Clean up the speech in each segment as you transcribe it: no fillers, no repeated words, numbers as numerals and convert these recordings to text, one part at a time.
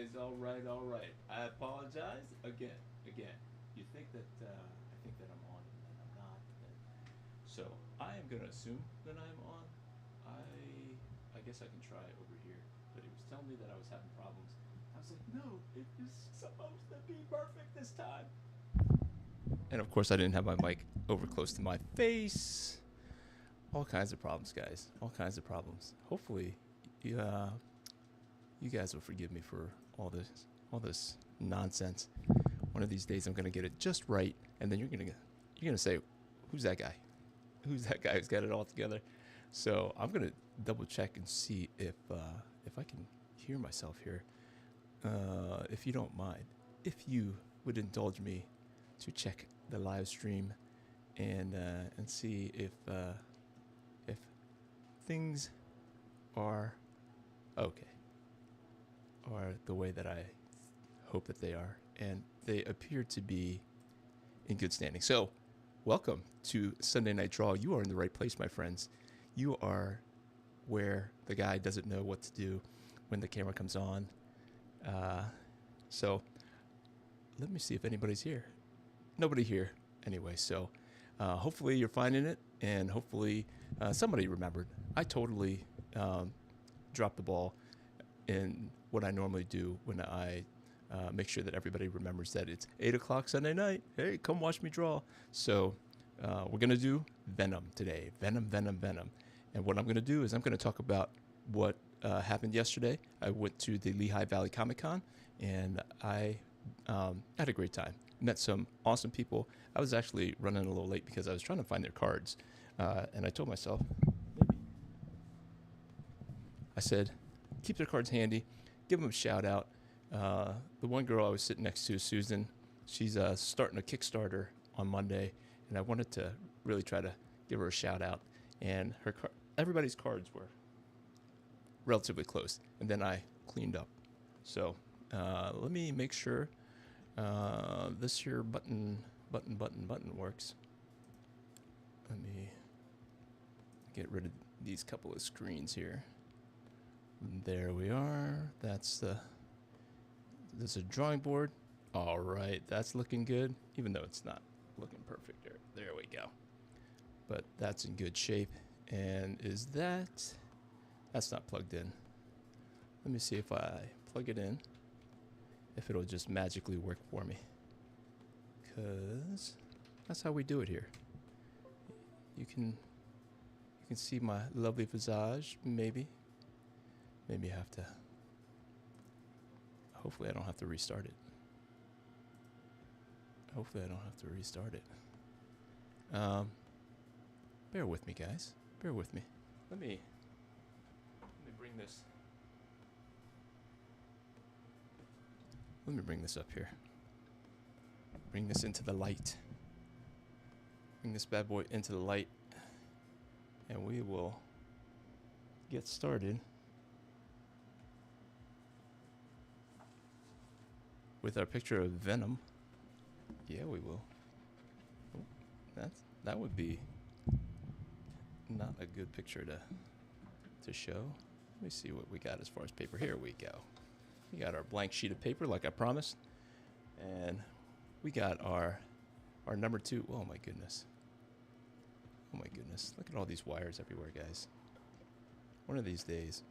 guys. All right, all right. I apologize again. Again, you think that I think that I'm on and I'm not. So I am gonna assume that I'm on. I guess I can try it over here, but it was telling me that I was having problems. I was like, no, it is supposed to be perfect this time. And of course, I didn't have my mic over close to my face. All kinds of problems, guys. All kinds of problems. Hopefully, you guys will forgive me for all this nonsense. One of these days, I'm gonna get it just right, and then you're gonna say, "Who's that guy? Who's that guy who's got it all together?" So I'm gonna double check and see if I can hear myself here. If you don't mind, if you would indulge me to check the live stream and see if things are okay, or the way that I hope that they are, and they appear to be in good standing. So, welcome to Sunday Night Draw. You are in the right place, my friends. You are where the guy doesn't know what to do when the camera comes on. So, let me see if anybody's here. Nobody here anyway, so hopefully you're finding it, and hopefully somebody remembered. I totally dropped the ball in what I normally do when I make sure that everybody remembers that it's 8 o'clock Sunday night. Hey, come watch me draw. So we're going to do Venom today. Venom, Venom, Venom. And what I'm going to do is I'm going to talk about what happened yesterday. I went to the Lehigh Valley Comic Con, and I had a great time. Met some awesome people. I was actually running a little late because I was trying to find their cards. And I told myself, maybe. I said, keep their cards handy. Give them a shout out. The one girl I was sitting next to, Susan, she's starting a Kickstarter on Monday. And I wanted to really try to give her a shout out. And everybody's cards were relatively close. And then I cleaned up. So let me make sure this here button works. Let me get rid of these couple of screens here. There we are. That's a drawing board. All right, that's looking good, even though it's not looking perfect. There we go. But that's in good shape. And that's not plugged in. Let me see if I plug it in, if it'll just magically work for me. Because that's how we do it here. You can see my lovely visage, maybe. Maybe I have to. Hopefully I don't have to restart it. Bear with me, guys. Bear with me. Let me bring this. Let me bring this up here. Bring this into the light. Bring this bad boy into the light. And we will get started with our picture of Venom. Yeah, we will. Oh, that would be not a good picture to show. Let me see what we got as far as paper. Here we go. We got our blank sheet of paper like I promised. And we got our number 2. Oh my goodness. Oh my goodness. Look at all these wires everywhere, guys. One of these days,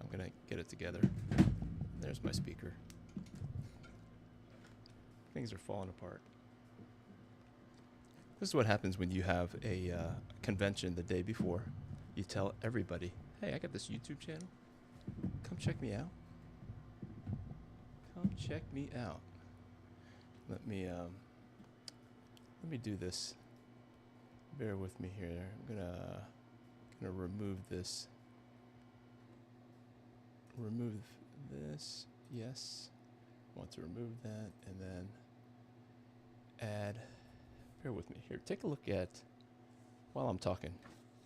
I'm going to get it together. There's my speaker. Things are falling apart. This is what happens when you have a convention the day before. You tell everybody, hey, I got this YouTube channel. Come check me out. Come check me out. Let me do this. Bear with me here. I'm gonna remove this. Remove this. Yes. I want to remove that and then add. Bear with me here. Take a look at, while I'm talking,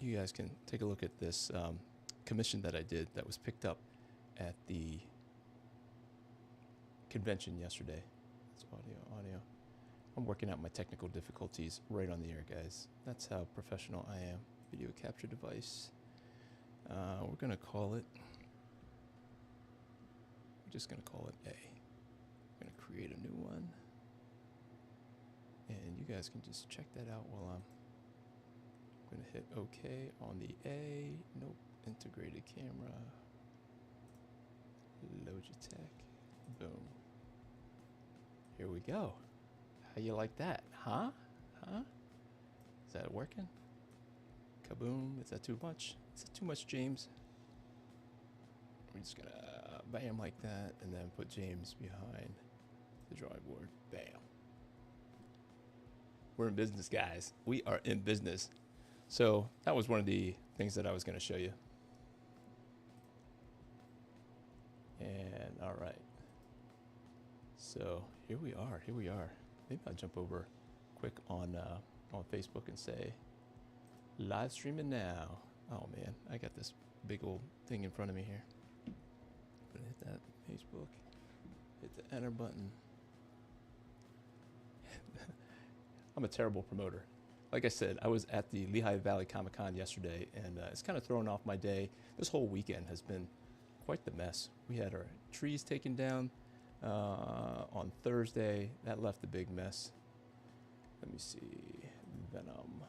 you guys can take a look at this commission that I did that was picked up at the convention yesterday. It's audio. I'm working out my technical difficulties right on the air, guys. That's how professional I am. Video capture device. We're going to call it We're just going to call it A. I'm going to create a new one. And you guys can just check that out while I'm going to hit OK on the A. Nope. Integrated camera. Logitech. Boom. Here we go. How you like that? Huh? Huh? Is that working? Kaboom. Is that too much? Is that too much, James? We're just gonna bam like that and then put James behind the drawing board. Bam. We're in business, guys. We are in business. So that was one of the things that I was gonna show you. And all right. So here we are. Here we are. Maybe I'll jump over quick on Facebook and say, live streaming now. Oh man, I got this big old thing in front of me here. Gonna hit that Facebook, hit the enter button. I'm a terrible promoter. Like I said, I was at the Lehigh Valley Comic Con yesterday, and it's kind of thrown off my day. This whole weekend has been quite the mess. We had our trees taken down on Thursday. That left a big mess. Let me see. Venom.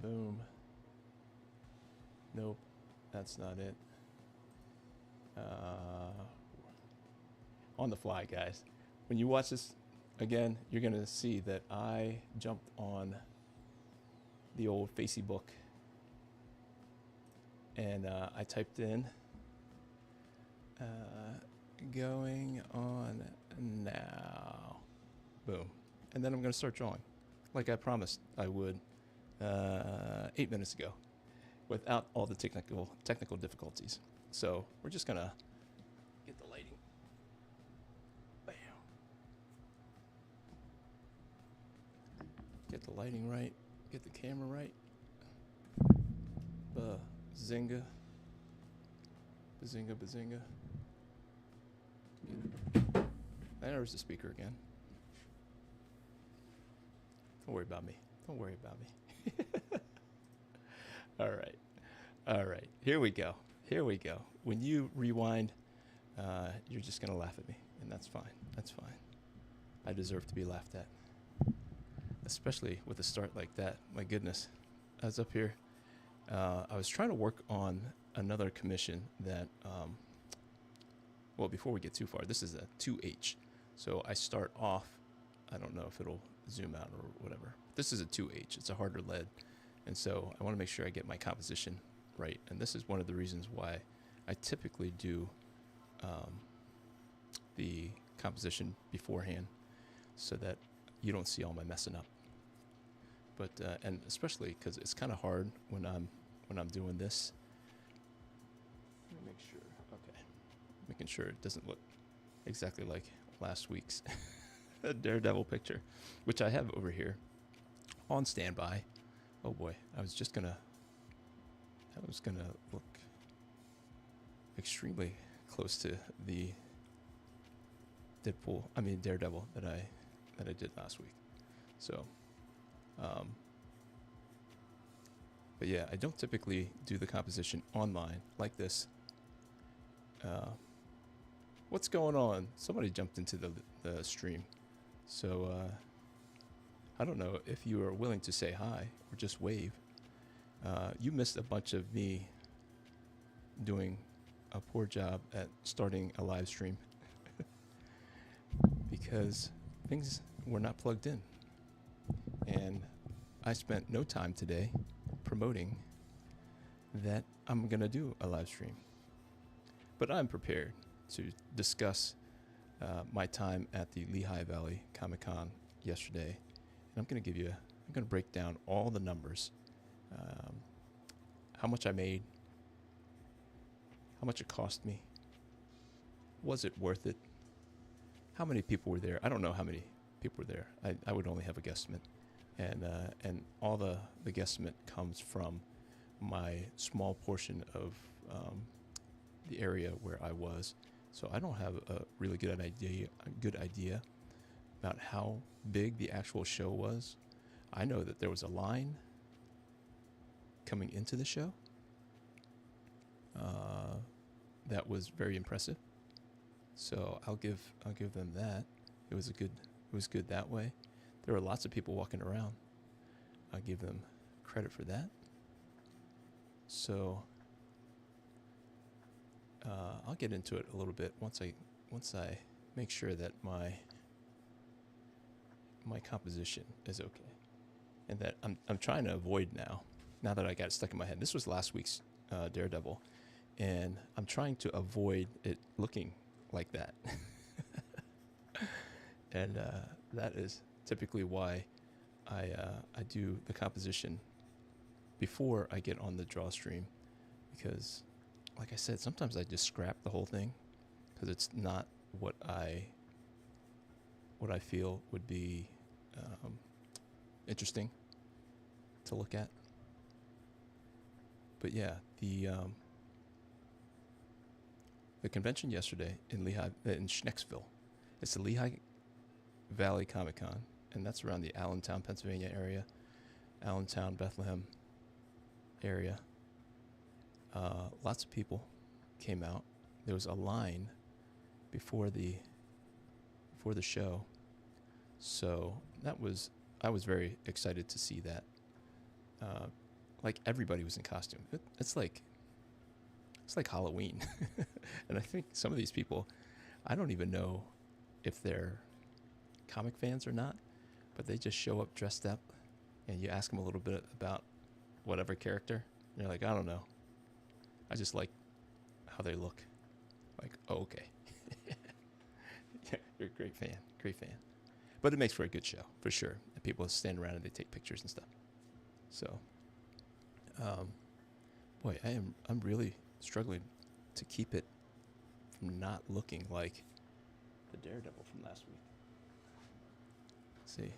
Boom. Nope, that's not it. On the fly, guys. When you watch this again, you're going to see that I jumped on the old Facebook and I typed in going on now. Boom. And then I'm going to start drawing like I promised I would 8 minutes ago without all the technical difficulties. So we're just going to get the lighting. Bam. Get the lighting right. Get the camera right. Bazinga. Bazinga, bazinga. There's the speaker again. Don't worry about me. Don't worry about me. All right. All right. Here we go. Here we go. When you rewind, you're just going to laugh at me, and that's fine. That's fine. I deserve to be laughed at, especially with a start like that. My goodness. I was up here. I was trying to work on another commission that, well, before we get too far, this is a 2H. So I start off, I don't know if it'll zoom out or whatever. This is a 2H. It's a harder lead. And so I want to make sure I get my composition right. And this is one of the reasons why I typically do the composition beforehand so that you don't see all my messing up. But and especially because it's kind of hard when I'm doing this. Let me make sure. Okay, making sure it doesn't look exactly like last week's Daredevil picture, which I have over here on standby. Oh boy, I was gonna look extremely close to the Daredevil that I did last week. So, but yeah, I don't typically do the composition online like this. What's going on? Somebody jumped into the stream. So, I don't know if you are willing to say hi or just wave. You missed a bunch of me doing a poor job at starting a live stream because things were not plugged in. And I spent no time today promoting that I'm going to do a live stream. But I'm prepared to discuss my time at the Lehigh Valley Comic Con yesterday. And I'm going to break down all the numbers, how much I made, how much it cost me, was it worth it, how many people were there. I don't know how many people were there. I would only have a guesstimate. And all the guesstimate comes from my small portion of the area where I was. So I don't have a really good idea about how big the actual show was. I know that there was a line coming into the show that was very impressive. So I'll give them that. It was good that way. There were lots of people walking around. I'll give them credit for that. So I'll get into it a little bit once I make sure that my composition is okay, and that I'm trying to avoid now that I got it stuck in my head. This was last week's Daredevil, and I'm trying to avoid it looking like that. And that is typically why I do the composition before I get on the draw stream, because like I said, sometimes I just scrap the whole thing because it's not what I feel would be interesting to look at. But yeah, the convention yesterday in Schnecksville. It's the Lehigh Valley Comic Con, and that's around the Allentown, Pennsylvania area, Allentown, Bethlehem area. Lots of people came out. There was a line before the show, so I was very excited to see that. Like everybody was in costume. It's like Halloween. And I think some of these people, I don't even know if they're comic fans or not, but they just show up dressed up, and you ask them a little bit about whatever character, and they're like, I don't know. I just like how they look. Like, oh, okay. Yeah, you're a great fan. But it makes for a good show, for sure. And people stand around and they take pictures and stuff. So, boy, I'm really struggling to keep it from not looking like the Daredevil from last week. See,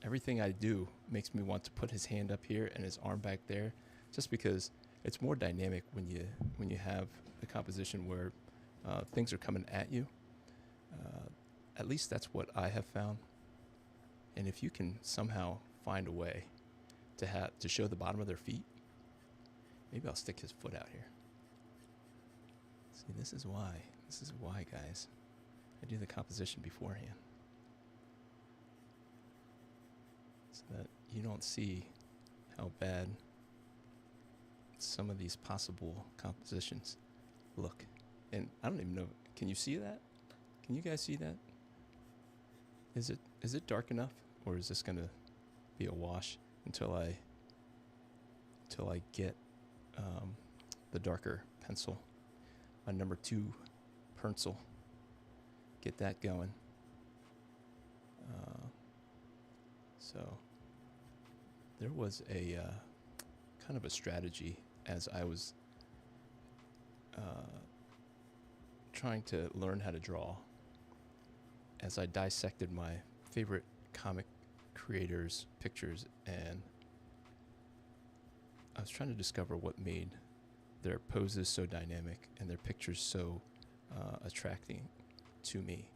everything I do makes me want to put his hand up here and his arm back there, just because it's more dynamic when you have the composition where things are coming at you. At least that's what I have found. And if you can somehow find a way to show the bottom of their feet, maybe I'll stick his foot out here. See, this is why, guys, I do the composition beforehand, so that you don't see how bad some of these possible compositions look. And I don't even know, can you see that? Can you guys see that? Is it dark enough, or is this gonna be a wash until I get the darker pencil, my number 2 pencil, get that going. So there was a kind of a strategy as I was trying to learn how to draw, as I dissected my favorite comic creators' pictures, and I was trying to discover what made their poses so dynamic and their pictures so attracting to me.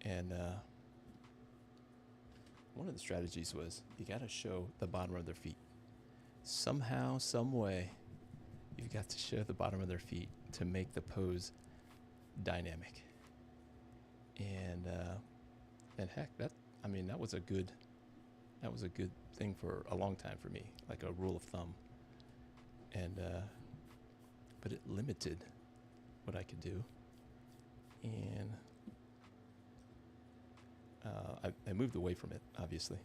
And one of the strategies was you got to show the bottom of their feet. Somehow, some way, you've got to show the bottom of their feet to make the pose dynamic. And heck, that was a good thing for a long time for me, like a rule of thumb. And but it limited what I could do. And I moved away from it, obviously.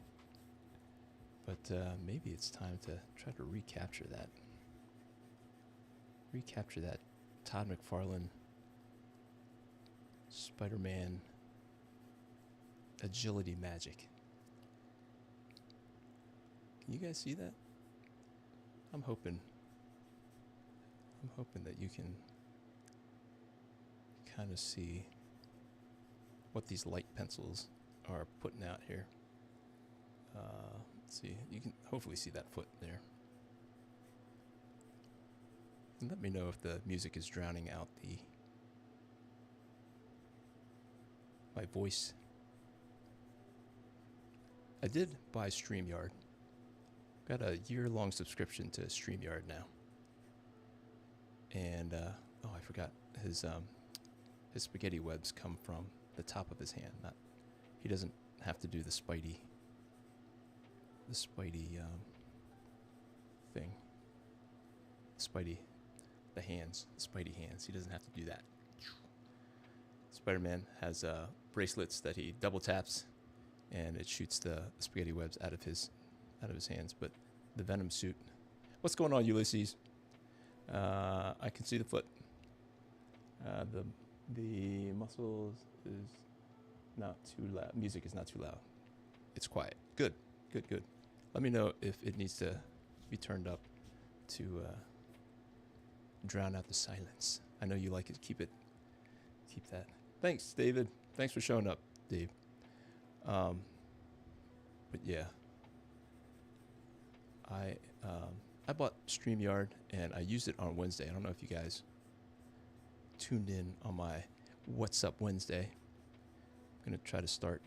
But maybe it's time to try to recapture that. Recapture that Todd McFarlane Spider-Man agility magic. Can you guys see that? I'm hoping that you can kind of see what these light pencils are putting out here. Let's see, you can hopefully see that foot there. And let me know if the music is drowning out my voice. I did buy StreamYard. Got a year-long subscription to StreamYard now. And I forgot his his spaghetti webs come from the top of his hand. Not, he doesn't have to do the Spidey thing. Spidey, the hands, Spidey hands. He doesn't have to do that. Spider-Man has bracelets that he double taps, and it shoots the spaghetti webs out of his hands. But the Venom suit. What's going on, Ulysses? I can see the foot. The muscles is not too loud. Music is not too loud. It's quiet. Good. Let me know if it needs to be turned up to drown out the silence. I know you like it. Keep that. Thanks, David. Thanks for showing up, Dave. But yeah, I bought StreamYard and I used it on Wednesday. I don't know if you guys tuned in on my What's Up Wednesday. I'm gonna try to start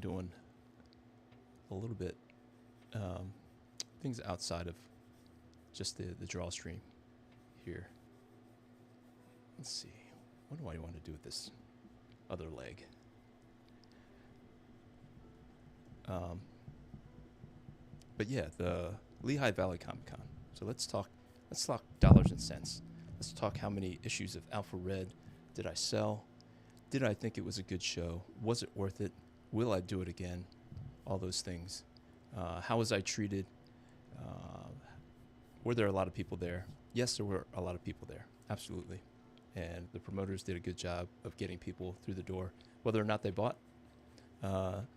doing a little bit things outside of just the draw stream here. Let's see. What do I want to do with this other leg? But yeah, the Lehigh Valley Comic Con. So let's talk dollars and cents. Let's talk how many issues of Alpha Red did I sell? Did I think it was a good show? Was it worth it? Will I do it again? All those things. How was I treated? Were there a lot of people there? Yes, there were a lot of people there. Absolutely. And the promoters did a good job of getting people through the door. Whether or not they bought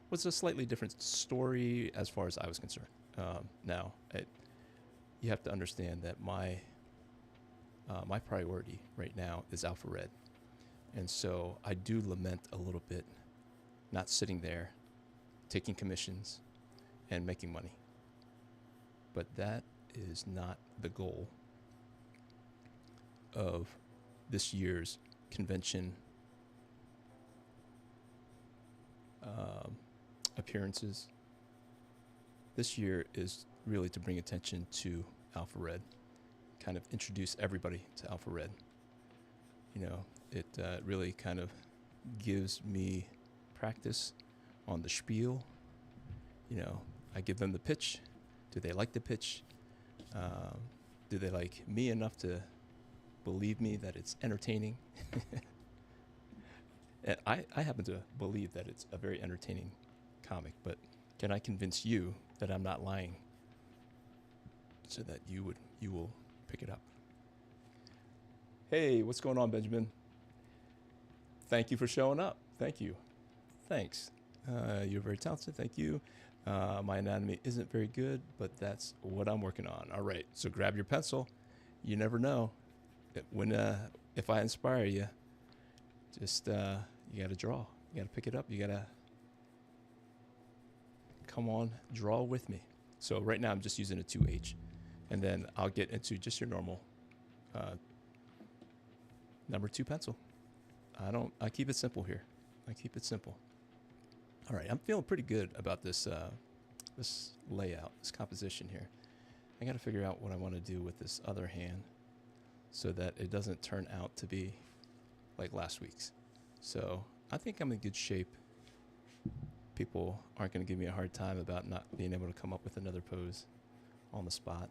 was a slightly different story as far as I was concerned. Now, you have to understand that my priority right now is Alpha Red. And so I do lament a little bit not sitting there, taking commissions, and making money. But that is not the goal of this year's convention appearances. This year is really to bring attention to Alpha Red, kind of introduce everybody to Alpha Red. You know, it really kind of gives me practice on the spiel. You know, I give them the pitch. Do they like the pitch? Do they like me enough to believe me that it's entertaining? And I happen to believe that it's a very entertaining comic, but can I convince you that I'm not lying so that you will pick it up? Hey, what's going on, Benjamin? Thank you for showing up. Thank you. Thanks. You're very talented. Thank you. My anatomy isn't very good, but that's what I'm working on. All right, so grab your pencil. You never know if I inspire you. Just you got to draw. You got to pick it up. You got to come on, draw with me. So right now I'm just using a 2H, and then I'll get into just your normal number 2 pencil. I keep it simple here. I keep it simple. All right, I'm feeling pretty good about this this layout, this composition here. I got to figure out what I want to do with this other hand so that it doesn't turn out to be like last week's. So I think I'm in good shape. People aren't going to give me a hard time about not being able to come up with another pose on the spot.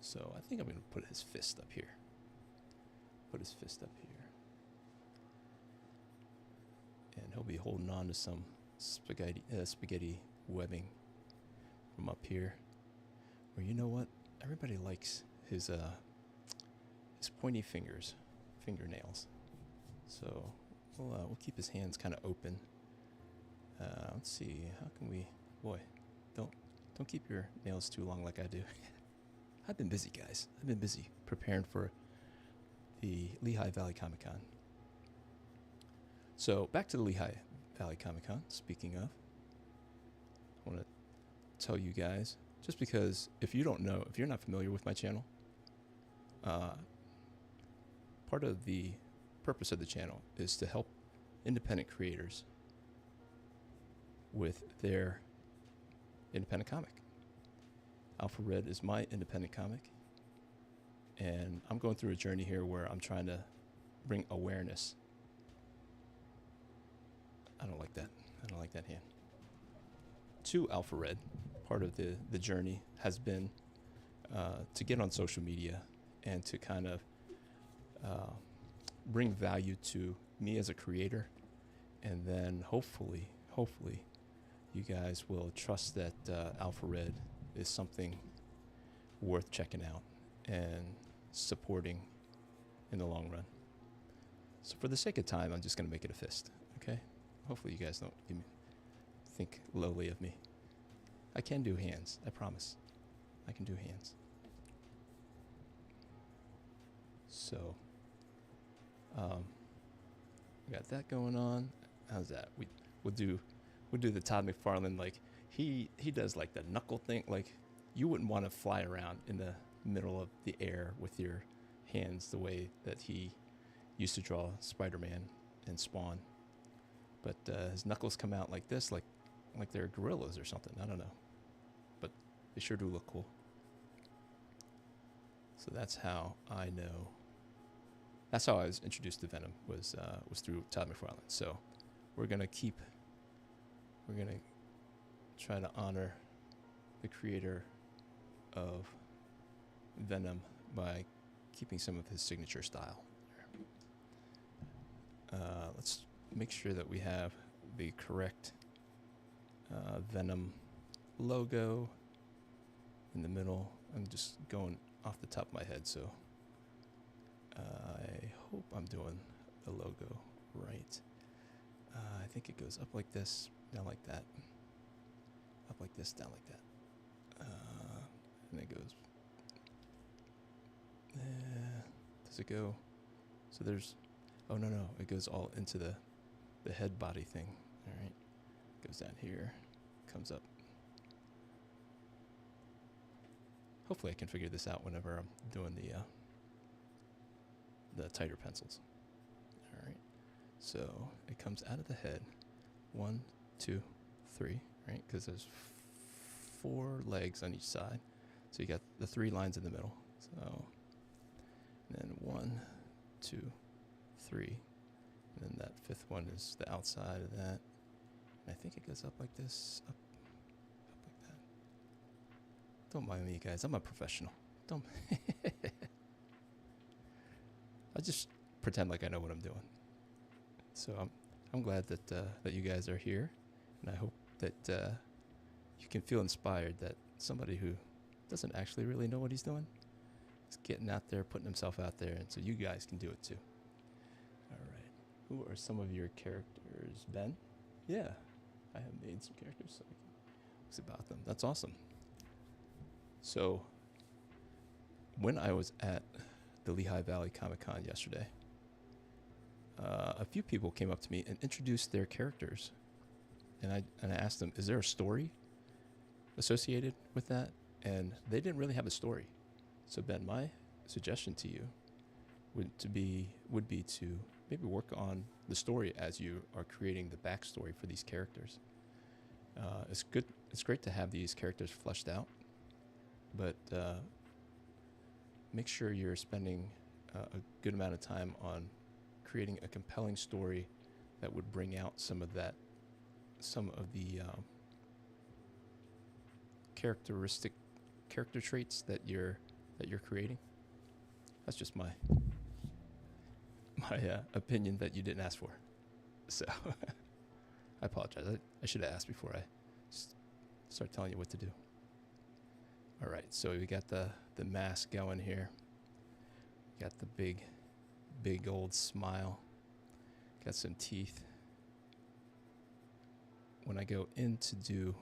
So I think I'm going to put his fist up here. Put his fist up here. And he'll be holding on to some spaghetti webbing from up here. Or you know what? Everybody likes his pointy fingernails. So we'll keep his hands kind of open. Let's see. How can we? Boy, don't keep your nails too long like I do. I've been busy, guys. I've been busy preparing for the Lehigh Valley Comic Con. So back to the Lehigh Valley Comic Con. Speaking of, I want to tell you guys, just because if you don't know, if you're not familiar with my channel, part of the purpose of the channel is to help independent creators with their independent comic. Alpha Red is my independent comic. And I'm going through a journey here where I'm trying to bring awareness. I don't like that. I don't like that hand. To Alpha Red, part of the journey has been to get on social media and to kind of bring value to me as a creator. And then hopefully, you guys will trust that Alpha Red is something worth checking out and supporting in the long run. So for the sake of time, I'm just going to make it a fist, okay? Hopefully you guys don't think lowly of me. I can do hands, I promise. I can do hands. So, we got that going on. How's that? We'll do the Todd McFarlane, like he does like the knuckle thing. Like you wouldn't want to fly around in the middle of the air with your hands the way that he used to draw Spider-Man and Spawn. But his knuckles come out like this, like they're gorillas or something. I don't know, but they sure do look cool. So that's how I know. That's how I was introduced to Venom, was through Todd McFarlane. So we're gonna try to honor the creator of Venom by keeping some of his signature style. Let's make sure that we have the correct Venom logo in the middle. I'm just going off the top of my head, so I hope I'm doing the logo right. I think it goes up like this, down like that, up like this, down like that, and it goes. Does it go? So there's. Oh no, it goes all into the head body thing. All right, goes down here, comes up. Hopefully, I can figure this out whenever I'm doing the tighter pencils. All right, so it comes out of the head. 1, 2, 3. Right, because there's 4 legs on each side. So you got the 3 lines in the middle. So then 1, 2, 3, and then that 5th one is the outside of that. And I think it goes up like this, up like that. Don't mind me, guys. I'm a professional. Don't. I just pretend like I know what I'm doing. So I'm glad that you guys are here, and I hope that you can feel inspired that somebody who doesn't actually really know what he's doing is getting out there, putting himself out there, and so you guys can do it too. All right. Who are some of your characters, Ben? Yeah, I have made some characters, so I can talk about them. That's awesome. So when I was at the Lehigh Valley Comic Con yesterday, a few people came up to me and introduced their characters. And I asked them, is there a story associated with that? And they didn't really have a story. So Ben, my suggestion to you would be to maybe work on the story as you are creating the backstory for these characters. It's great to have these characters fleshed out, but make sure you're spending a good amount of time on creating a compelling story that would bring out some of the character traits that you're creating. That's just my opinion that you didn't ask for. So I apologize. I should have asked before I start telling you what to do. All right, so we got the mask going here. Got the big old smile. Got some teeth. When I go in to do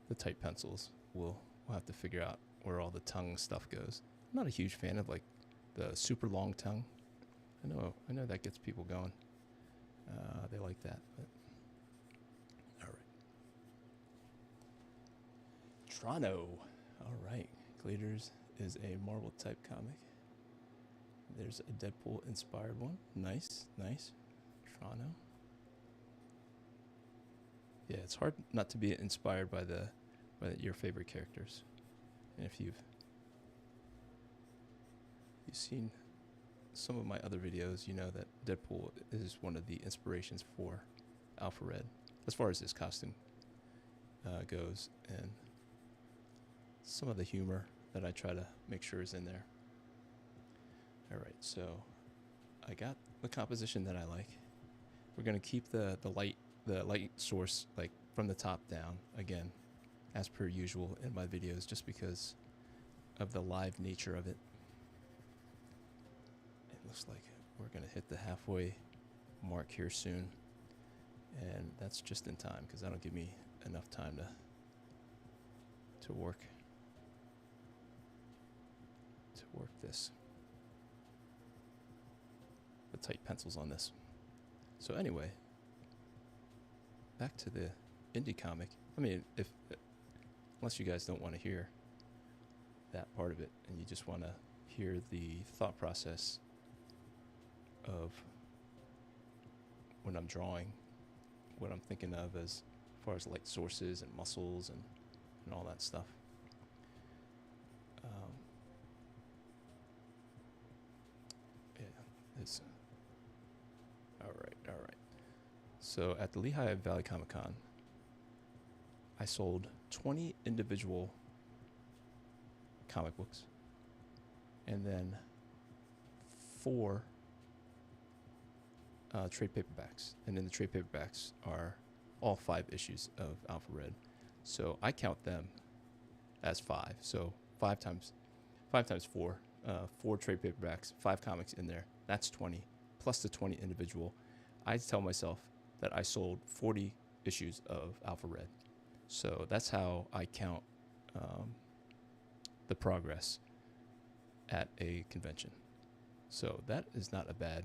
the tight pencils, we'll have to figure out where all the tongue stuff goes. I'm not a huge fan of like the super long tongue. I know that gets people going. They like that. But all right. Toronto. All right. Glitters is a Marvel type comic. There's a Deadpool inspired one. Nice. Toronto. Yeah, it's hard not to be inspired by your favorite characters. And if you've you've seen some of my other videos, you know that Deadpool is one of the inspirations for Alpha Red, as far as his costume goes, and some of the humor that I try to make sure is in there. All right, so I got the composition that I like. We're gonna keep the light source like from the top down again, as per usual in my videos, just because of the live nature of it. It looks like we're gonna hit the halfway mark here soon, and that's just in time because that'll give me enough time to work this. The tight pencils on this. So anyway, back to the indie comic. I mean, unless you guys don't want to hear that part of it and you just want to hear the thought process of when I'm drawing, what I'm thinking of as far as light sources and muscles and all that stuff. Yeah, it's all right. So at the Lehigh Valley Comic Con, I sold 20 individual comic books and then 4 trade paperbacks. And in the trade paperbacks are all 5 issues of Alpha Red. So I count them as 5. So 5 times 4, 4 trade paperbacks, 5 comics in there. That's 20, plus the 20 individual. I tell myself that I sold 40 issues of Alpha Red. So that's how I count the progress at a convention. So that is not a bad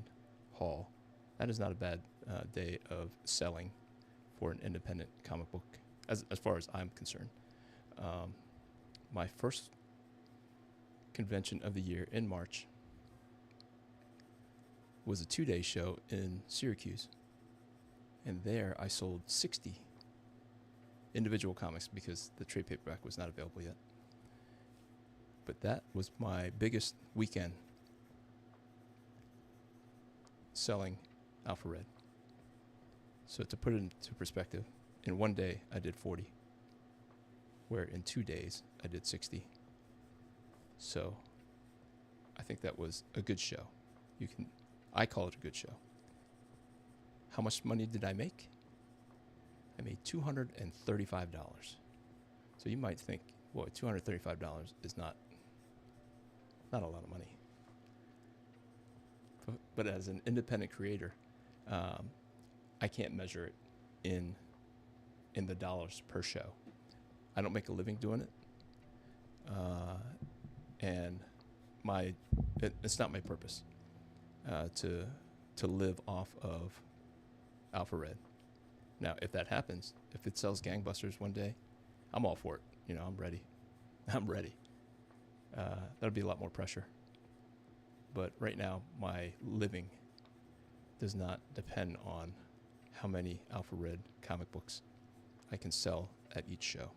haul. That is not a bad day of selling for an independent comic book, as far as I'm concerned. My first convention of the year in March was a 2-day show in Syracuse. And there I sold 60 individual comics because the trade paperback was not available yet. But that was my biggest weekend selling Alpha Red. So to put it into perspective, in one day I did 40, where in 2 days I did 60. So I think that was a good show. I call it a good show. How much money did I make? I made $235. So you might think, well, $235 is not a lot of money. But as an independent creator, I can't measure it in the dollars per show. I don't make a living doing it, and it's not my purpose to live off of Alpha Red. Now, if that happens, if it sells gangbusters one day, I'm all for it. You know, I'm ready. That'll be a lot more pressure. But right now, my living does not depend on how many Alpha Red comic books I can sell at each show.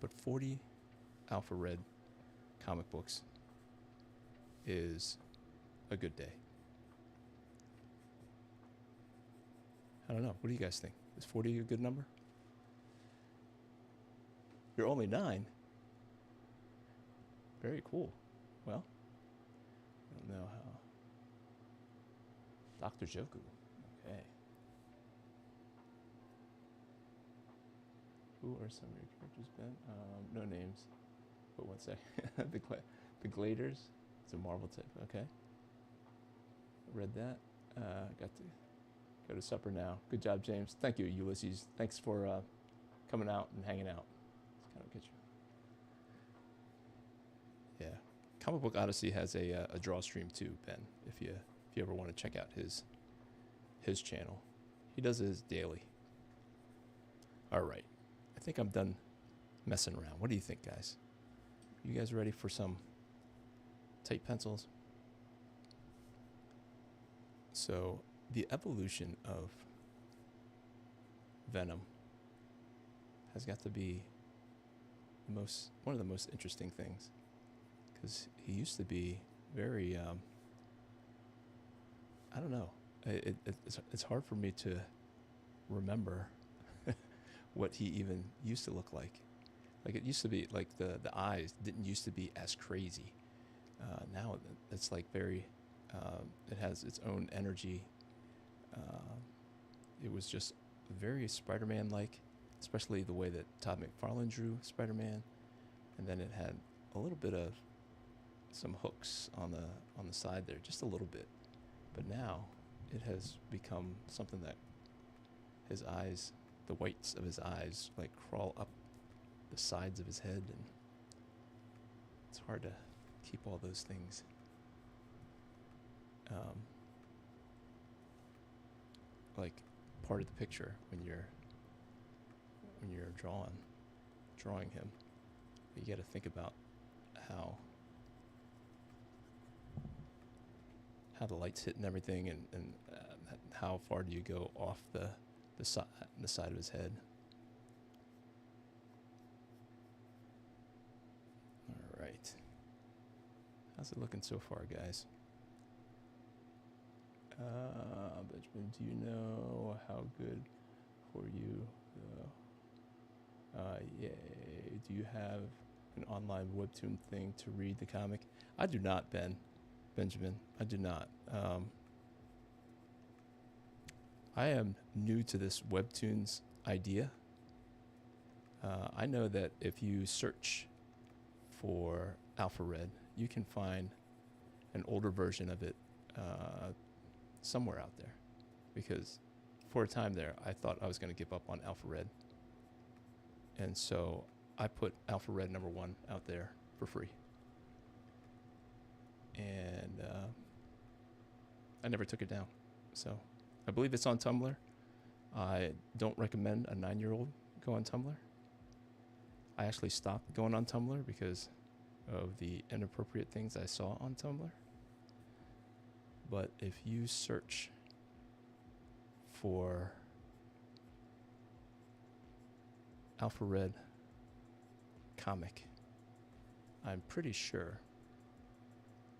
But 40 Alpha Red comic books is a good day. I don't know. What do you guys think? Is 40 a good number? You're only 9. Very cool. Well, I don't know how. Dr. Joku. Okay. Who are some of your characters, Ben? No names. But one sec. The Gladers. It's a Marvel type. Okay. Read that. Got to go to supper now. Good job, James. Thank you, Ulysses. Thanks for coming out and hanging out. Let's kind of get you. Yeah. Comic Book Odyssey has a draw stream too, Ben. If you ever want to check out his channel, he does his daily. All right, I think I'm done messing around. What do you think, guys? You guys ready for some tight pencils? So the evolution of Venom has got to be one of the most interesting things, because he used to be very, I don't know. It's hard for me to remember what he even used to look like. Like it used to be like the eyes didn't used to be as crazy. Now it's like very, it has its own energy. It was just very Spider-Man-like, especially the way that Todd McFarlane drew Spider-Man, and then it had a little bit of some hooks on the side there, just a little bit. But now it has become something that his eyes, the whites of his eyes, like crawl up the sides of his head, and it's hard to keep all those things like part of the picture when you're drawing him. You got to think about how the lights hit and everything, and how far do you go off the side of his head. All right. How's it looking so far, guys? Benjamin, do you know how good for you? Yay. Do you have an online webtoon thing to read the comic? I do not, Benjamin. I do not. I am new to this webtoons idea. I know that if you search for Alpha Red, you can find an older version of it somewhere out there. Because for a time there, I thought I was going to give up on Alpha Red. And so I put Alpha Red #1 out there for free. And I never took it down. So I believe it's on Tumblr. I don't recommend a 9-year-old go on Tumblr. I actually stopped going on Tumblr because of the inappropriate things I saw on Tumblr. But if you search for Alpha Red comic, I'm pretty sure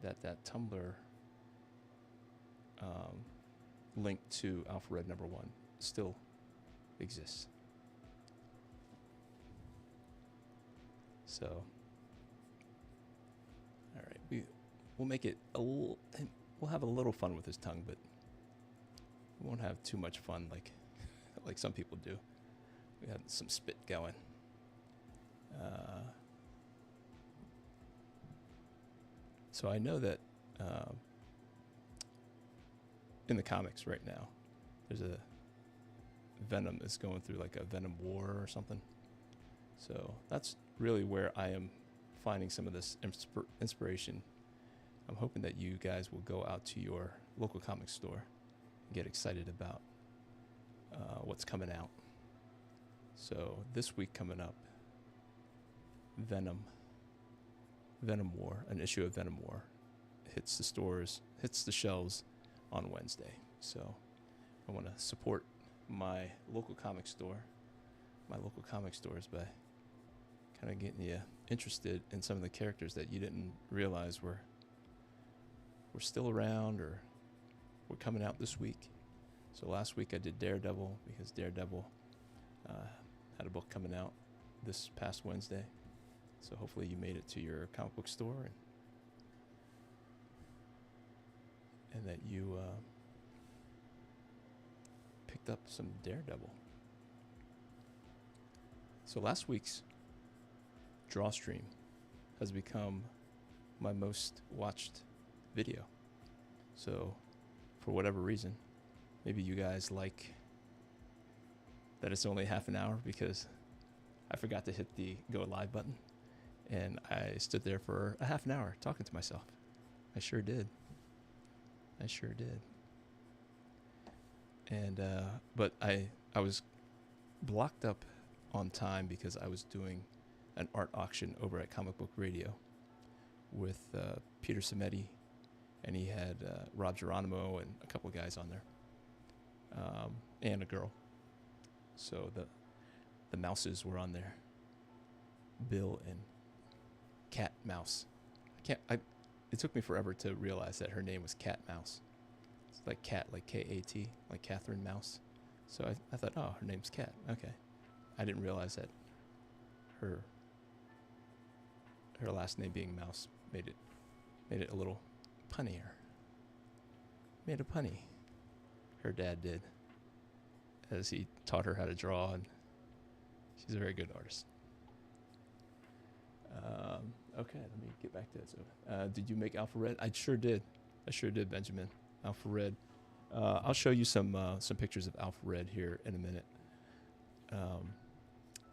that Tumblr link to Alpha Red #1 still exists. So, all right, we'll make it we'll have a little fun with his tongue, but we won't have too much fun like some people do. We had some spit going. So I know that in the comics right now, there's a Venom is going through like a Venom war or something. So that's really where I am finding some of this inspiration. I'm hoping that you guys will go out to your local comic store and get excited about what's coming out. So this week coming up, Venom War, an issue of Venom War, hits the shelves on Wednesday. So I want to support my local comic stores by kind of getting you interested in some of the characters that you didn't realize were still around or were coming out this week. So last week I did Daredevil because Daredevil had a book coming out this past Wednesday. So hopefully you made it to your comic book store and that you picked up some Daredevil. So last week's draw stream has become my most watched video. So for whatever reason, maybe you guys like that it's only half an hour because I forgot to hit the go live button and I stood there for a half an hour talking to myself. I sure did. And but I was blocked up on time because I was doing an art auction over at Comic Book Radio with Peter Cimetti, and he had Rob Geronimo and a couple of guys on there, and a girl. So the mouses were on there, Bill and Cat Mouse. I can't. It took me forever to realize that her name was Cat Mouse. It's like cat, like K-A-T, like Catherine Mouse. So I thought, oh, her name's Cat. Okay. I didn't realize that her last name being Mouse made it a little punnier. Made a punny. Her dad did, as he taught her how to draw, and she's a very good artist. Okay, let me get back to it. So, did you make Alpha Red? I sure did. Benjamin. Alpha Red. I'll show you some pictures of Alpha Red here in a minute.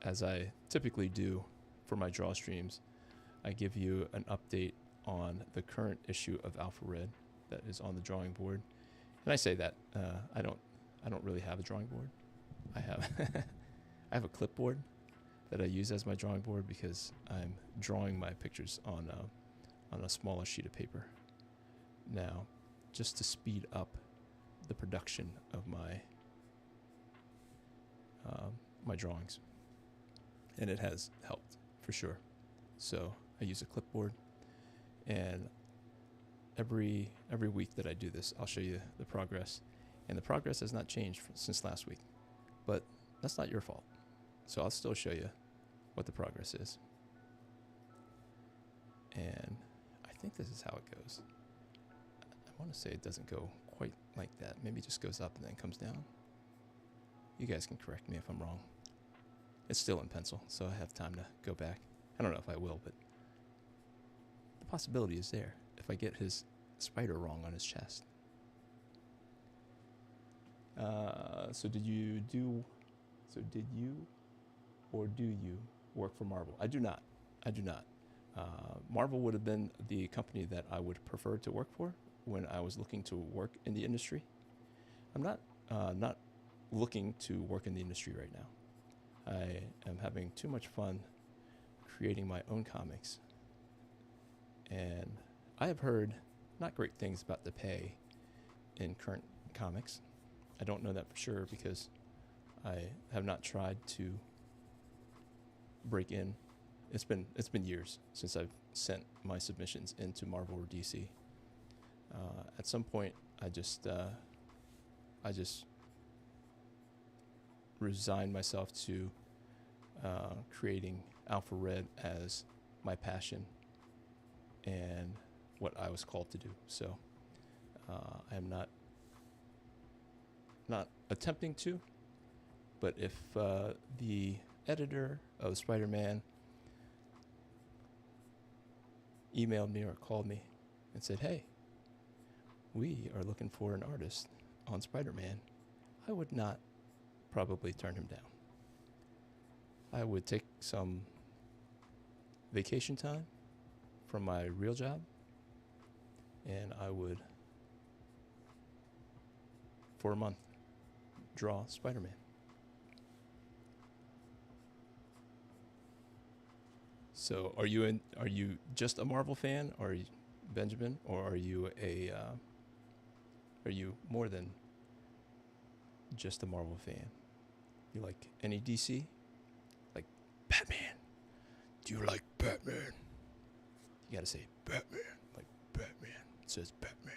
As I typically do for my draw streams, I give you an update on the current issue of Alpha Red that is on the drawing board. And I say that I don't really have a drawing board. I have I have a clipboard that I use as my drawing board because I'm drawing my pictures on a smaller sheet of paper. Now, just to speed up the production of my my drawings, and it has helped for sure. So I use a clipboard, and every week that I do this, I'll show you the progress, and the progress has not changed since last week, but that's not your fault. So I'll still show you what the progress is. And I think this is how it goes. I want to say it doesn't go quite like that. Maybe it just goes up and then comes down. You guys can correct me if I'm wrong. It's still in pencil, so I have time to go back. I don't know if I will, but the possibility is there if I get his spider wrong on his chest. So did you or do you work for Marvel? I do not. Marvel would have been the company that I would prefer to work for when I was looking to work in the industry. I'm not looking to work in the industry right now. I am having too much fun creating my own comics. And I have heard not great things about the pay in current comics. I don't know that for sure because I have not tried to break in. It's been years since I've sent my submissions into Marvel or DC. At some point, I just resigned myself to creating Alpha Red as my passion and what I was called to do. So I am not attempting to, but if the editor of Spider-Man emailed me or called me and said, hey, we are looking for an artist on Spider-Man, I would not probably turn him down. I would take some vacation time from my real job, and I would, for a month, draw Spider-Man. So are you just a Marvel fan, or are you, Benjamin, or are you more than just a Marvel fan? You like any DC? Like Batman? Do you like Batman? You gotta say Batman, like Batman. It says Batman.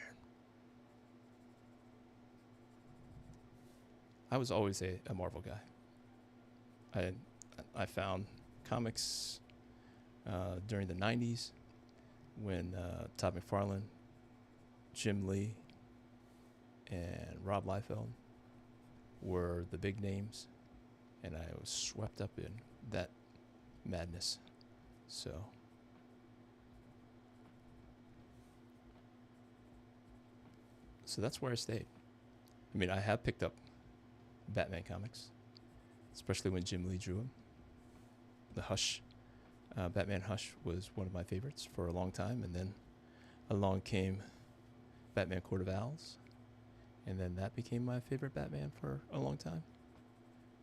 I was always a Marvel guy. I found comics during the 90s when Todd McFarlane, Jim Lee, and Rob Liefeld were the big names, and I was swept up in that madness. So that's where I stayed. I mean, I have picked up Batman comics, especially when Jim Lee drew him. The Hush, Batman Hush was one of my favorites for a long time, and then along came Batman Court of Owls, and then that became my favorite Batman for a long time.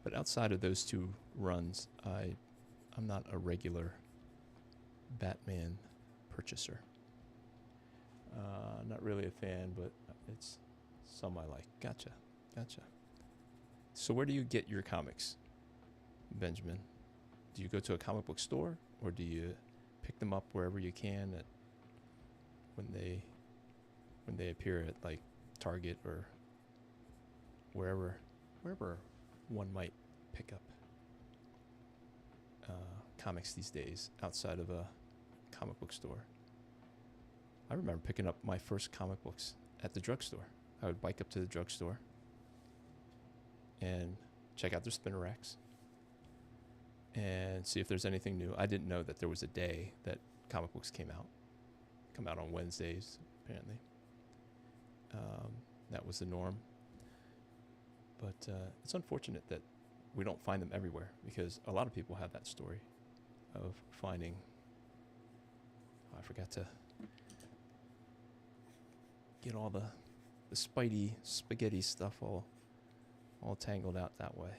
But outside of those two runs, I'm not a regular Batman purchaser. Not really a fan, but it's some I like. Gotcha. So where do you get your comics, Benjamin? Do you go to a comic book store, or do you pick them up wherever you can when they appear at like Target or wherever one might pick up comics these days outside of a comic book store. I remember picking up my first comic books at the drugstore. I would bike up to the drugstore and check out their spinner racks and see if there's anything new. I didn't know that there was a day that comic books come out on Wednesdays, apparently. That was the norm. But it's unfortunate that we don't find them everywhere, because a lot of people have that story of finding, I forgot to get all the Spidey spaghetti stuff all tangled out that way.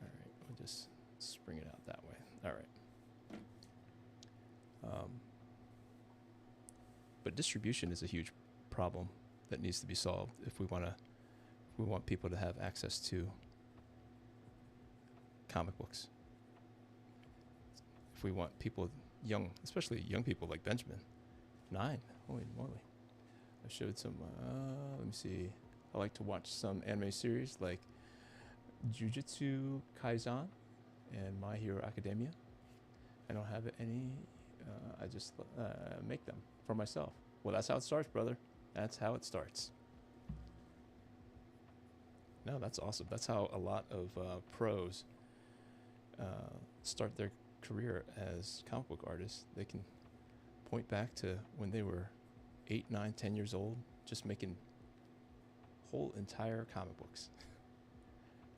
All right, we'll just spring it out that way. All right. But distribution is a huge problem that needs to be solved if we want people to have access to comic books. If we want people young, especially young people like Benjamin, 9, holy moly. I showed some, let me see. I like to watch some anime series like Jujutsu Kaisen and My Hero Academia. I don't have any, I just make them for myself. Well, that's how it starts, brother. That's how it starts. No, that's awesome. That's how a lot of pros start their career as comic book artists. They can point back to when they were 8, 9, 10 years old, just making whole entire comic books.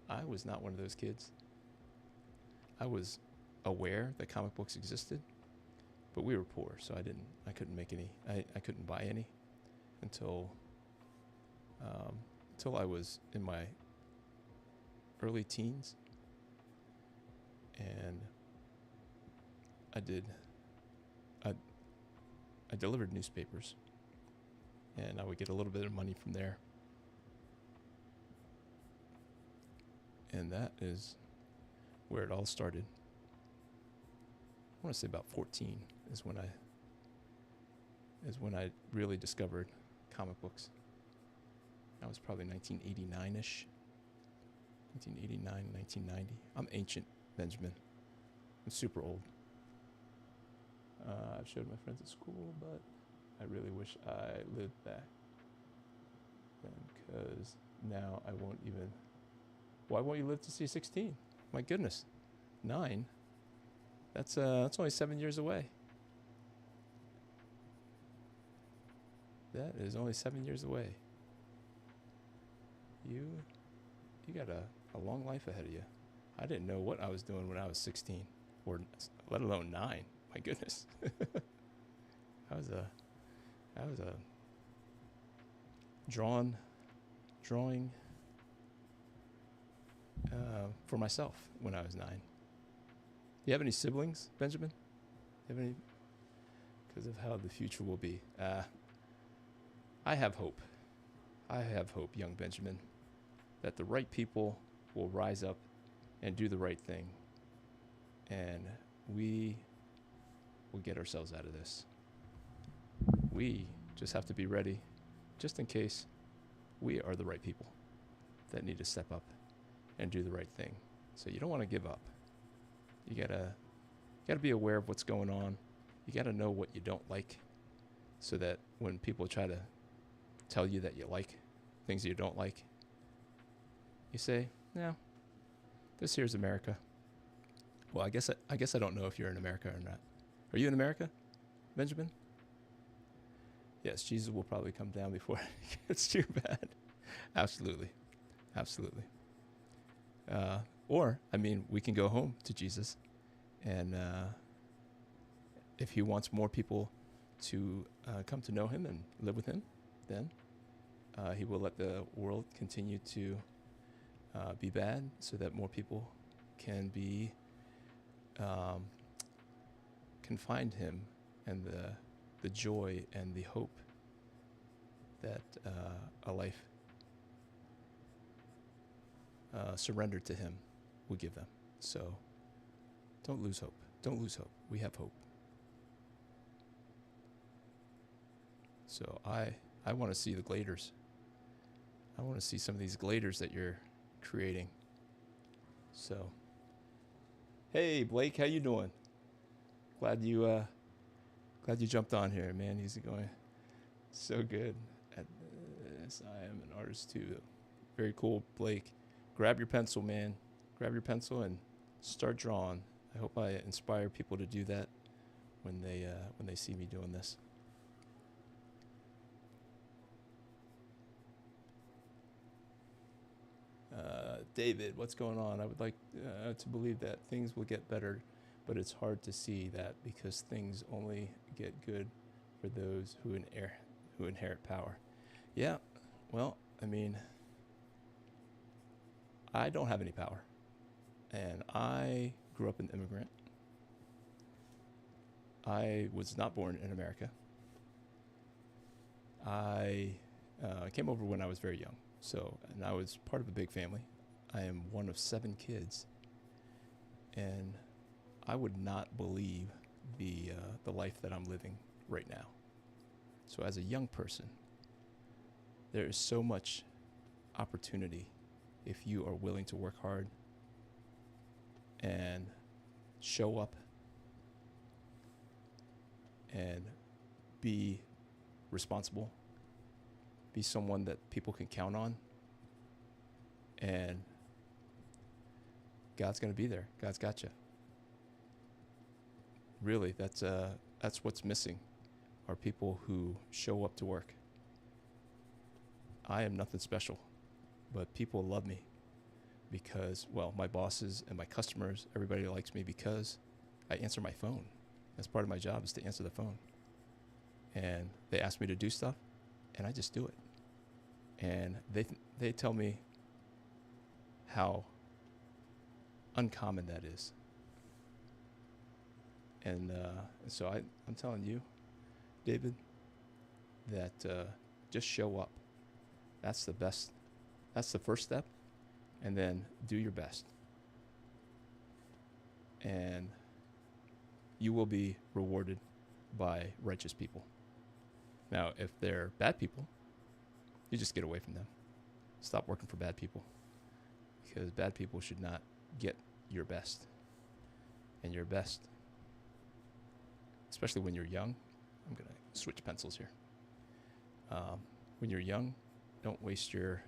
I was not one of those kids. I was aware that comic books existed, but we were poor, so I couldn't make any. I couldn't buy any until I was in my early teens, and I delivered newspapers, and I would get a little bit of money from there, and that is where it all started. I want to say about 14 is when I really discovered comic books. That was probably 1989-ish. 1989, 1990. I'm ancient, Benjamin. I'm super old. I've showed my friends at school, but I really wish I lived back then, because now I won't even. Why won't you live to see 16? My goodness, 9. That's only 7 years away. That is only 7 years away. You got a long life ahead of you. I didn't know what I was doing when I was 16, or let alone 9. My goodness. I was a drawing for myself when I was 9. You have any siblings, Benjamin? You have any? Because of how the future will be. I have hope. I have hope, young Benjamin, that the right people will rise up and do the right thing, and we will get ourselves out of this. We just have to be ready, just in case we are the right people that need to step up and do the right thing. So you don't want to give up. You gotta be aware of what's going on. You gotta know what you don't like, so that when people try to tell you that you like things you don't like, you say, "No, this here's America." Well, I guess I don't know if you're in America or not. Are you in America, Benjamin? Yes, Jesus will probably come down before it gets too bad. Absolutely. Or, I mean, we can go home to Jesus, and if he wants more people to come to know him and live with him, then he will let the world continue to be bad, so that more people can find him and the joy and the hope that a life surrendered to him will give them. So don't lose hope. Don't lose hope. We have hope. So I want to see the gladers. I want to see some of these gladers that you're creating. So, hey Blake, how you doing? Glad you jumped on here, man. He's going so good at this. I am an artist too. Very cool, Blake. Grab your pencil, man. Grab your pencil and start drawing. I hope I inspire people to do that when they see me doing this. David, what's going on? I would like to believe that things will get better, but it's hard to see that because things only get good for those who inherit power. Yeah, well, I mean, I don't have any power, and I grew up an immigrant. I was not born in America. I came over when I was very young, and I was part of a big family. I am one of 7 kids, and I would not believe the life that I'm living right now. So as a young person, there is so much opportunity if you are willing to work hard and show up and be responsible, be someone that people can count on, and God's going to be there. God's got you. Really, that's what's missing, are people who show up to work. I am nothing special, but people love me because, well, my bosses and my customers, everybody likes me because I answer my phone. That's part of my job, is to answer the phone. And they ask me to do stuff, and I just do it. And they tell me how uncommon that is. And so I'm telling you, David, that just show up. That's the best. That's the first step. And then do your best. And you will be rewarded by righteous people. Now, if they're bad people, you just get away from them. Stop working for bad people, because bad people should not get your best. And your best, especially when you're young, I'm going to switch pencils here. When you're young, don't waste your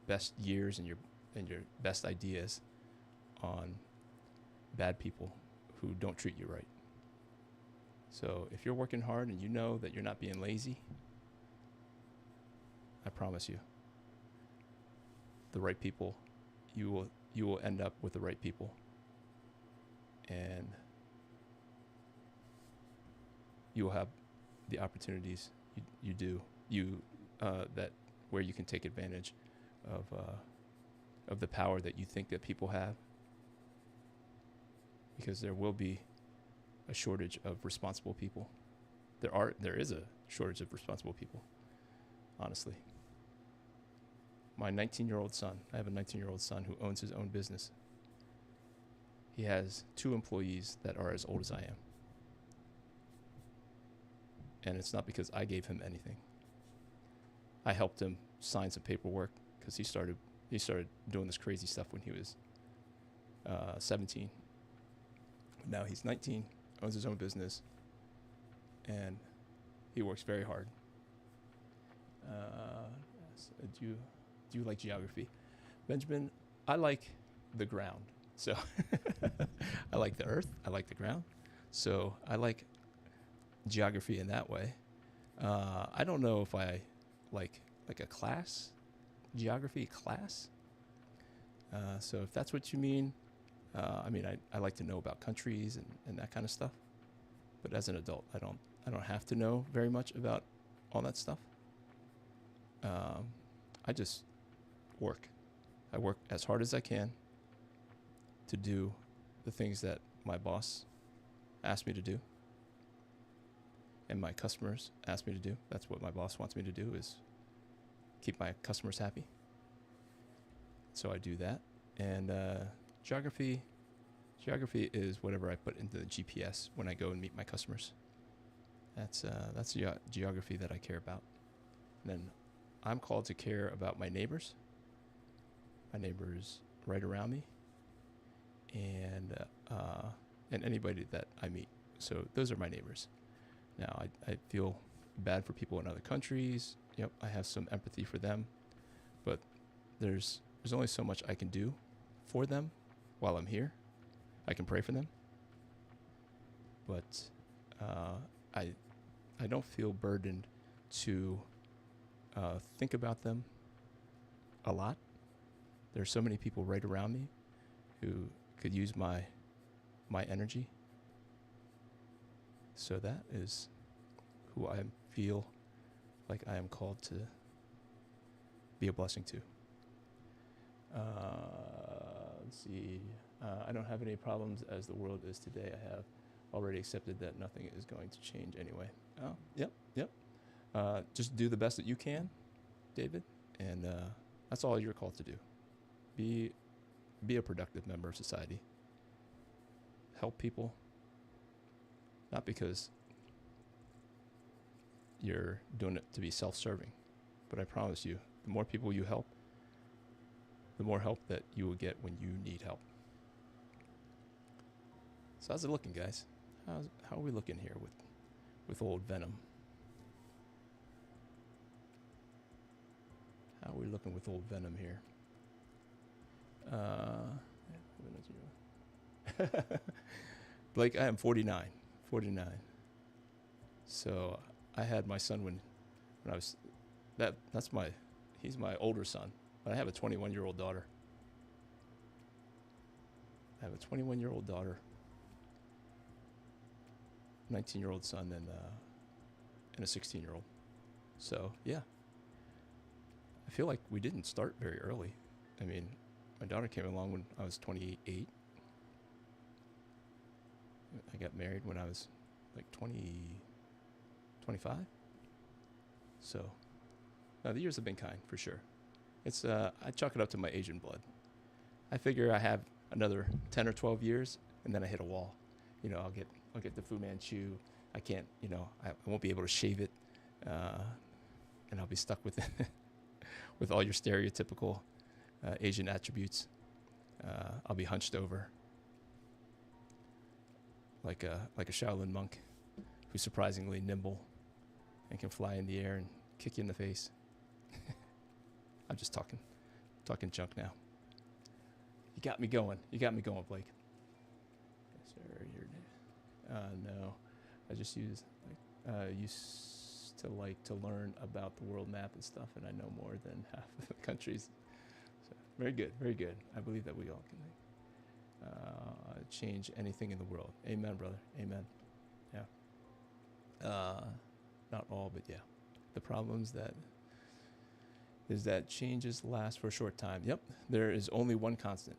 best years and your best ideas on bad people who don't treat you right. So if you're working hard and you know that you're not being lazy, I promise you, the right people, you will end up with the right people, and you will have the opportunities that where you can take advantage of the power that you think that people have, because there will be a shortage of responsible people. There is a shortage of responsible people, honestly. My 19-year-old son, I have a 19-year-old son who owns his own business. He has 2 employees that are as old as I am. And it's not because I gave him anything. I helped him sign some paperwork because he started doing this crazy stuff when he was 17. Now he's 19, owns his own business, and he works very hard. Do you like geography? Benjamin, I like the ground. So I like the earth. I like the ground. So I like geography in that way. I don't know if I like a class, geography class. So if that's what you mean, I like to know about countries and that kind of stuff. But as an adult, I don't have to know very much about all that stuff. I just work. I work as hard as I can to do the things that my boss asked me to do and my customers ask me to do. That's what my boss wants me to do, is keep my customers happy. So I do that. And geography is whatever I put into the GPS when I go and meet my customers. That's geography that I care about. And then I'm called to care about my neighbors right around me, and anybody that I meet. So those are my neighbors. Now I feel bad for people in other countries. Yep, I have some empathy for them, but there's only so much I can do for them while I'm here. I can pray for them, but I don't feel burdened to think about them a lot. There's so many people right around me who could use my energy. So that is who I feel like I am called to be a blessing to. Let's see. I don't have any problems as the world is today. I have already accepted that nothing is going to change anyway. Oh, yep. Just do the best that you can, David, and that's all you're called to do. Be a productive member of society. Help people, not because you're doing it to be self-serving, but I promise you, the more people you help, the more help that you will get when you need help. So how's it looking, guys? How are we looking here with old Venom? How are we looking with old Venom here? Blake, I am 49. So I had my son when I was he's my older son, but I have a 21-year-old daughter. I have a 21-year-old daughter, 19-year-old son, and a 16-year-old. So yeah, I feel like we didn't start very early. I mean, my daughter came along when I was 28. I got married when I was like 25. So, no, the years have been kind for sure. It's I chalk it up to my Asian blood. I figure I have another 10 or 12 years, and then I hit a wall. You know, I'll get the Fu Manchu. I can't, I won't be able to shave it, and I'll be stuck with with all your stereotypical Asian attributes. I'll be hunched over like a Shaolin monk who's surprisingly nimble and can fly in the air and kick you in the face. I'm just talking junk now. You got me going, Blake. Yes, sir. No, I just used to like to learn about the world map and stuff, and I know more than half of the countries. So, very good. I believe that we all can change anything in the world. Amen, brother. Amen. Yeah. Not all, but yeah. The problems that changes last for a short time. Yep. There is only one constant,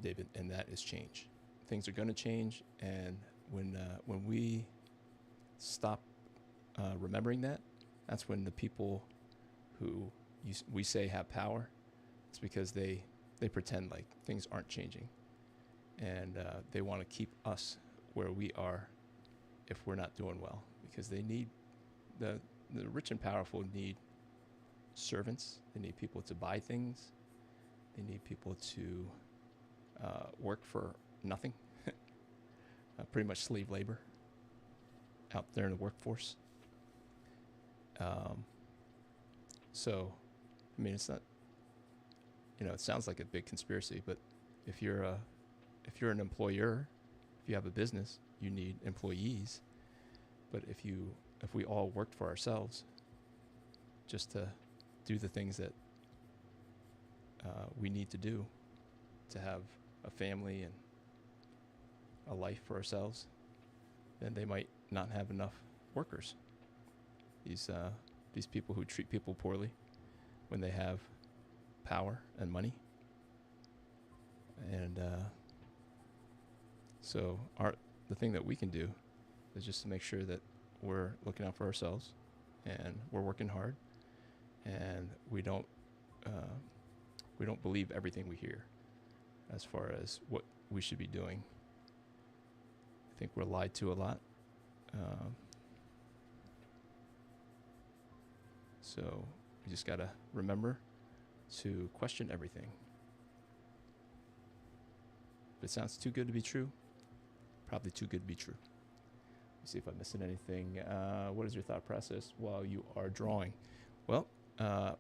David, and that is change. Things are going to change, and when we stop remembering that, that's when the people who we say have power, it's because they pretend like things aren't changing, and they want to keep us where we are if we're not doing well, because they need the rich and powerful need servants. They need people to buy things. They need people to work for nothing. Pretty much slave labor out there in the workforce. So, I mean, it's not, it sounds like a big conspiracy, but if you're an employer, if you have a business, you need employees. But if we all worked for ourselves, just to do the things that we need to do to have a family and a life for ourselves, then they might not have enough workers. These people who treat people poorly when they have power and money. And so the thing that we can do is just to make sure that we're looking out for ourselves and we're working hard, and we don't believe everything we hear as far as what we should be doing. I think we're lied to a lot. So we just got to remember to question everything. If it sounds too good to be true, probably too good to be true. Let's see if I'm missing anything. What is your thought process while you are drawing? Well,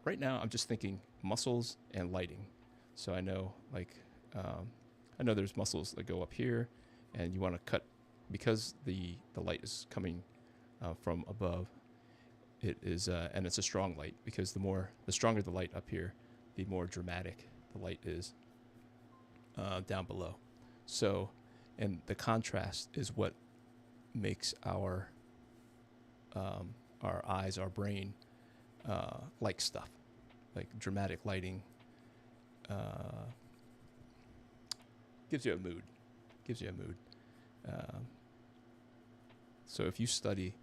right now I'm just thinking muscles and lighting. So I know, like, I know there's muscles that go up here, and you want to cut because the light is coming from above. It is, and it's a strong light, because the stronger the light up here, the more dramatic the light is down below. So, and the contrast is what makes our eyes, our brain, like stuff, like dramatic lighting. Gives you a mood. So if you study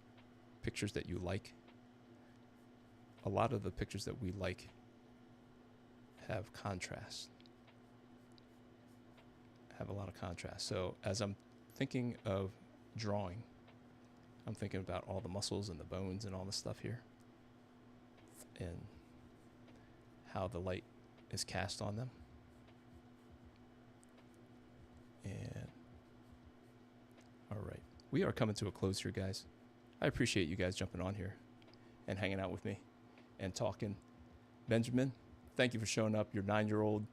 pictures that you like, a lot of the pictures that we like have contrast. Have a lot of contrast. So as I'm thinking of drawing, I'm thinking about all the muscles and the bones and all the stuff here, and how the light is cast on them. And all right, we are coming to a close here, guys. I appreciate you guys jumping on here and hanging out with me and talking. Benjamin, thank you for showing up. Your 9-year-old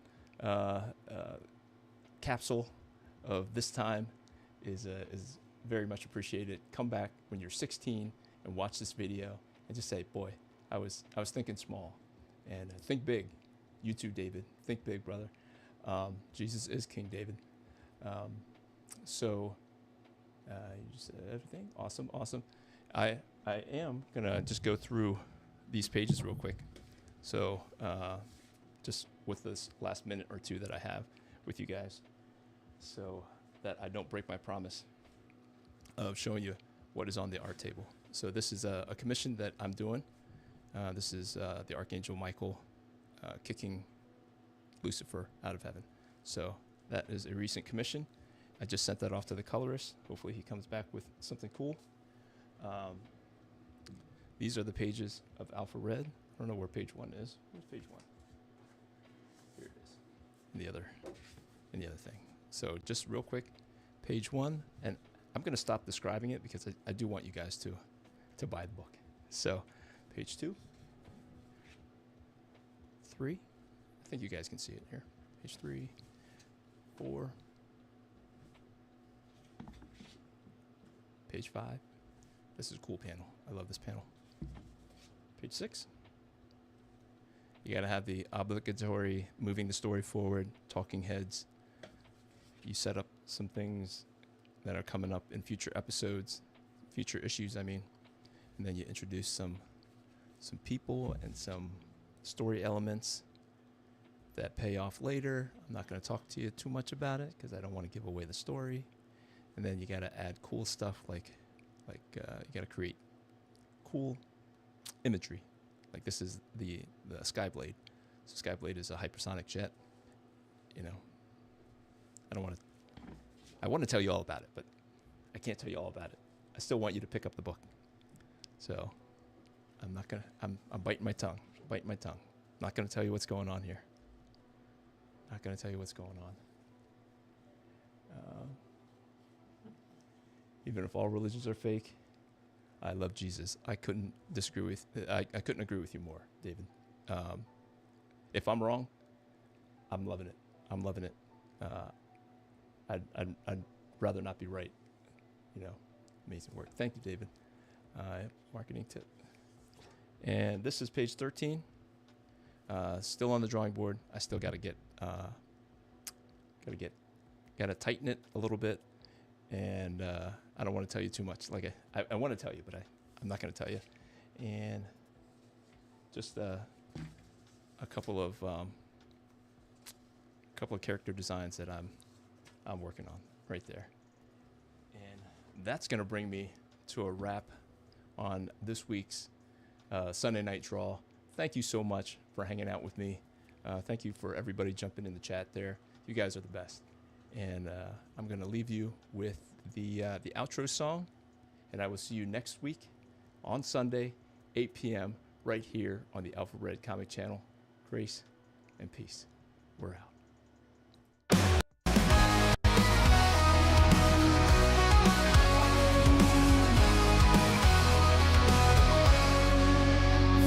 capsule of this time is very much appreciated. Come back when you're 16 and watch this video and just say, boy, I was thinking small. And think big. You too, David. Think big, brother. Jesus is King David. So you just said everything. Awesome. I am gonna just go through these pages real quick. So just with this last minute or two that I have with you guys, so that I don't break my promise of showing you what is on the art table. So this is a commission that I'm doing. This is the Archangel Michael kicking Lucifer out of heaven. So that is a recent commission. I just sent that off to the colorist. Hopefully he comes back with something cool. These are the pages of Alpha Red. I don't know where page 1 is. Where's page 1? Here it is. In the other thing. So just real quick, page 1, and I'm going to stop describing it because I do want you guys to buy the book. So page 2, 3. I think you guys can see it here. Page 3, 4, page 5. This is a cool panel. I love this panel. Page 6. You got to have the obligatory moving the story forward, talking heads. You set up some things that are coming up in future episodes, future issues, I mean. And then you introduce some people and some story elements that pay off later. I'm not going to talk to you too much about it because I don't want to give away the story. And then you got to add cool stuff like you got to create cool imagery. Like this is the Skyblade. So Skyblade is a hypersonic jet. You know, I want to tell you all about it, but I can't tell you all about it. I still want you to pick up the book. So I'm biting my tongue. Not going to tell you what's going on here. Even if all religions are fake, I love Jesus. I couldn't agree with you more, David. If I'm wrong, I'm loving it. I'd rather not be right. You know, amazing work. Thank you, David. Marketing tip. And this is page 13. Still on the drawing board. I still got to tighten it a little bit. And I don't want to tell you too much. Like I want to tell you, but I'm not going to tell you. And just a couple of character designs that I'm working on right there. And that's going to bring me to a wrap on this week's Sunday Night Draw. Thank you so much for hanging out with me. Thank you for everybody jumping in the chat there. You guys are the best. And I'm going to leave you with the outro song. And I will see you next week on Sunday, 8 p.m., right here on the Alpha Red Comic Channel. Grace and peace. We're out.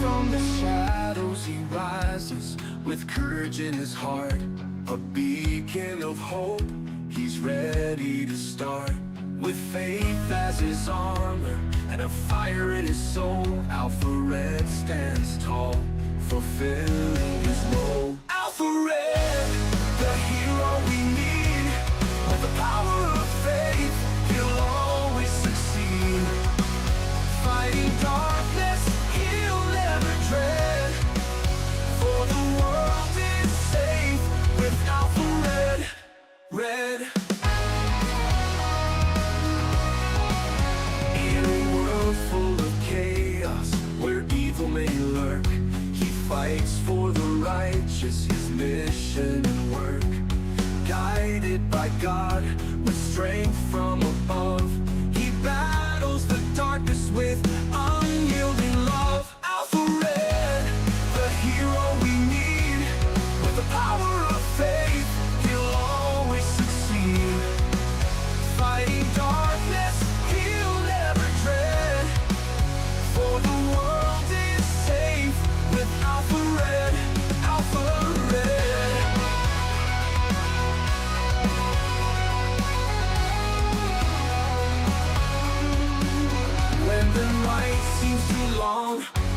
From the shadows he rises with courage in his heart, a beacon of hope. He's ready to start with faith as his armor and a fire in his soul. Alpha Red stands tall, fulfilling his role. Alpha Red, the hero we need. With the power of faith, he'll always succeed. Fighting darkness, he'll never dread. For the world is safe with Alpha Red. Red. In a world full of chaos, where evil may lurk, he fights for the righteous, his mission and work. Guided by God, with strength from above, he battles the darkness with unyielding love. Alpha Red, the hero we need. With the power of faith, he'll always succeed. Fighting darkness, he'll never dread. For the world is safe with Alpha Red. Alpha Red. When the night seems too long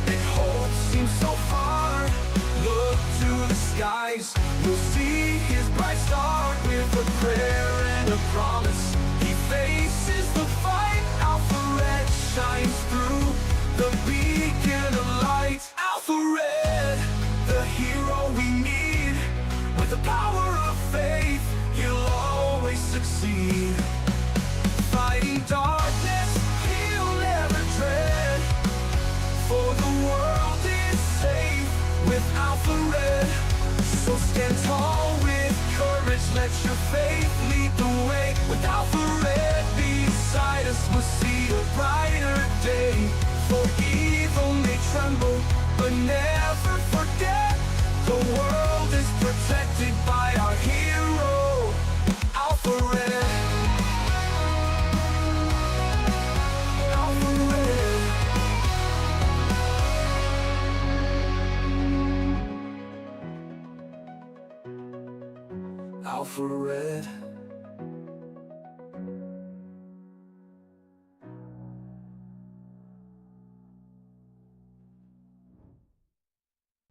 and hope seems so far, look to the skies, you'll see his bright star. With a prayer and a promise, he faces the fight. Alpha Red shines through, the beacon of light. Alpha Red, the hero we need. With the power of faith, he'll always succeed. Fighting darkness, he'll never dread. For the world is safe with Alpha Red. So stand tall with courage, let your faith lead the way. With Alpha Red beside us, we'll see a brighter day. For evil may tremble, but never forget, the world is protected by our hero, Alpha Red. Alpha Red. Alpha Red.